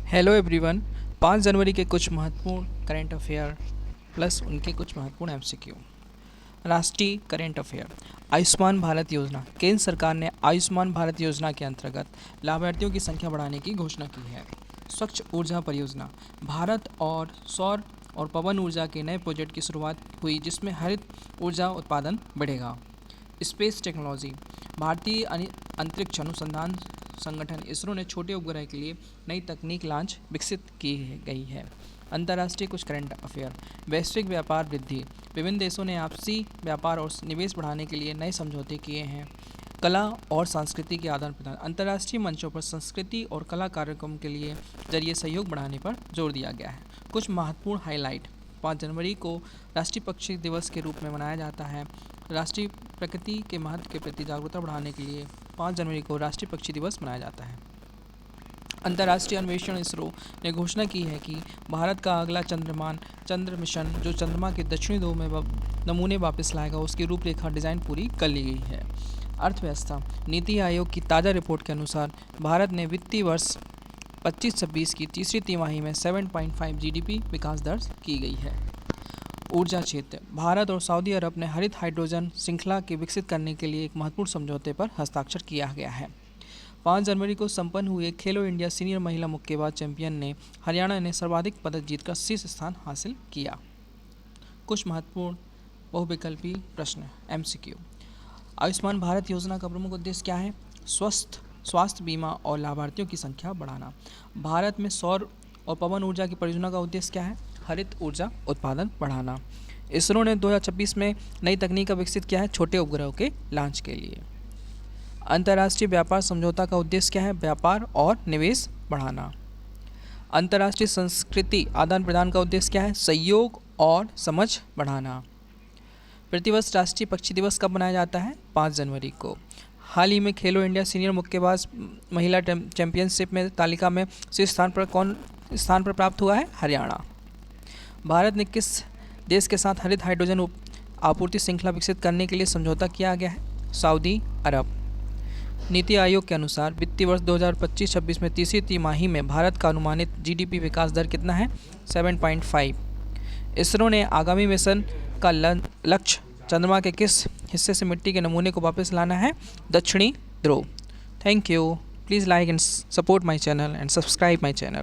Hello everyone. 5 जनवरी के कुछ महत्वपूर्ण करंट अफेयर प्लस उनके कुछ महत्वपूर्ण एमसीक्यू। राष्ट्रीय करंट अफेयर। आयुष्मान भारत योजना। केंद्र सरकार ने आयुष्मान भारत योजना के अंतर्गत लाभार्थियों की संख्या बढ़ाने की घोषणा की है। स्वच्छ ऊर्जा परियोजना। भारत और सौर और पवन ऊर्जा के नए प्रोजेक्ट की शुरुआत हुई जिसमें हरित ऊर्जा उत्पादन बढ़ेगा। Space technology. भारतीय अंतरिक्ष अनुसंधान संगठन इसरो ने छोटे उपग्रह के लिए नई तकनीक लॉन्च विकसित की गई है। अंतर्राष्ट्रीय कुछ करंट अफेयर। वैश्विक व्यापार वृद्धि। विभिन्न देशों ने आपसी व्यापार और निवेश बढ़ाने के लिए नए समझौते किए हैं। कला और संस्कृति के आदान प्रदान। अंतर्राष्ट्रीय मंचों पर संस्कृति और कला कार्यक्रम के लिए जरिए सहयोग बढ़ाने पर जोर दिया गया है। कुछ महत्वपूर्ण हाईलाइट। 5 जनवरी को राष्ट्रीय पक्षी दिवस के रूप में मनाया जाता है। राष्ट्रीय प्रकृति के महत्व के प्रति जागरूकता बढ़ाने के लिए 5 जनवरी को राष्ट्रीय पक्षी दिवस मनाया जाता है। अंतर्राष्ट्रीय अन्वेषण इसरो ने घोषणा की है कि भारत का अगला चंद्र मिशन जो चंद्रमा के दक्षिणी ध्रुव में नमूने वापस लाएगा उसकी रूपरेखा डिज़ाइन पूरी कर ली गई है। अर्थव्यवस्था। नीति आयोग की ताज़ा रिपोर्ट के अनुसार भारत ने वित्तीय वर्ष 25-26 की तीसरी तिमाही में 7.5 जीडीपी विकास दर की गई है। ऊर्जा क्षेत्र। भारत और सऊदी अरब ने हरित हाइड्रोजन श्रृंखला के विकसित करने के लिए एक महत्वपूर्ण समझौते पर हस्ताक्षर किया गया है। 5 जनवरी को संपन्न हुए खेलो इंडिया सीनियर महिला मुक्केबाज चैंपियन ने हरियाणा ने सर्वाधिक पदक जीतकर शीर्ष स्थान हासिल किया। कुछ महत्वपूर्ण बहुविकल्पी प्रश्न एमसीक्यू। आयुष्मान भारत योजना का प्रमुख उद्देश्य क्या है? स्वास्थ्य बीमा और लाभार्थियों की संख्या बढ़ाना। भारत में सौर और पवन ऊर्जा की परियोजना का उद्देश्य क्या है? हरित ऊर्जा उत्पादन बढ़ाना। इसरो ने 2026 में नई तकनीक का विकसित किया है छोटे उपग्रहों के लॉन्च के लिए। अंतर्राष्ट्रीय व्यापार समझौता का उद्देश्य क्या है? व्यापार और निवेश बढ़ाना। अंतर्राष्ट्रीय संस्कृति आदान प्रदान का उद्देश्य क्या है? सहयोग और समझ बढ़ाना। प्रतिवर्ष राष्ट्रीय पक्षी दिवस कब मनाया जाता है? 5 जनवरी को। हाल ही में खेलो इंडिया सीनियर मुक्केबाज महिला चैंपियनशिप में तालिका में शीर्ष स्थान पर प्राप्त हुआ है? हरियाणा। भारत ने किस देश के साथ हरित हाइड्रोजन आपूर्ति श्रृंखला विकसित करने के लिए समझौता किया गया है? सऊदी अरब। नीति आयोग के अनुसार वित्तीय वर्ष 2025-26 में तीसरी तिमाही में भारत का अनुमानित जीडीपी विकास दर कितना है? 7.5। इसरो ने आगामी मिशन का लक्ष्य चंद्रमा के किस हिस्से से मिट्टी के नमूने को वापस लाना है? दक्षिणी ध्रुव। Thank you. Please like and support my channel and subscribe my channel.